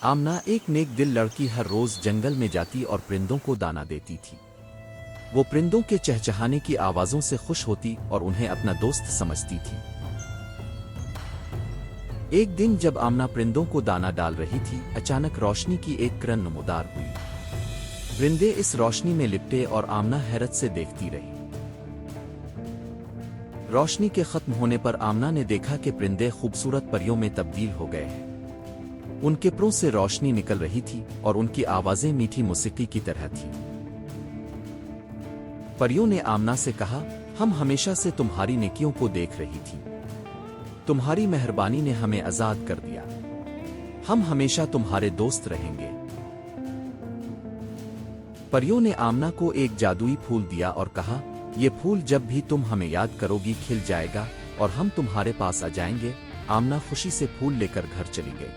आमना एक नेक दिल लड़की हर रोज जंगल में जाती और परिंदों को दाना देती थी। वो परिंदों के चहचहाने की आवाजों से खुश होती और उन्हें अपना दोस्त समझती थी। एक दिन जब आमना परिंदों को दाना डाल रही थी, अचानक रोशनी की एक किरण नमूदार हुई। परिंदे इस रोशनी में लिपटे और आमना हैरत से देखती रही। रोशनी के खत्म होने पर आमना ने देखा कि परिंदे खूबसूरत परियों में तब्दील हो गए हैं। उनके परों से रोशनी निकल रही थी और उनकी आवाजें मीठी मौसीकी की तरह थीं। परियों ने आमना से कहा, हम हमेशा से तुम्हारी नेकियों को देख रही थी। तुम्हारी मेहरबानी ने हमें आजाद कर दिया। हम हमेशा तुम्हारे दोस्त रहेंगे। परियों ने आमना को एक जादुई फूल दिया और कहा, ये फूल जब भी तुम हमें याद करोगी खिल जाएगा और हम तुम्हारे पास आ जाएंगे। आमना खुशी से फूल लेकर घर चली गई।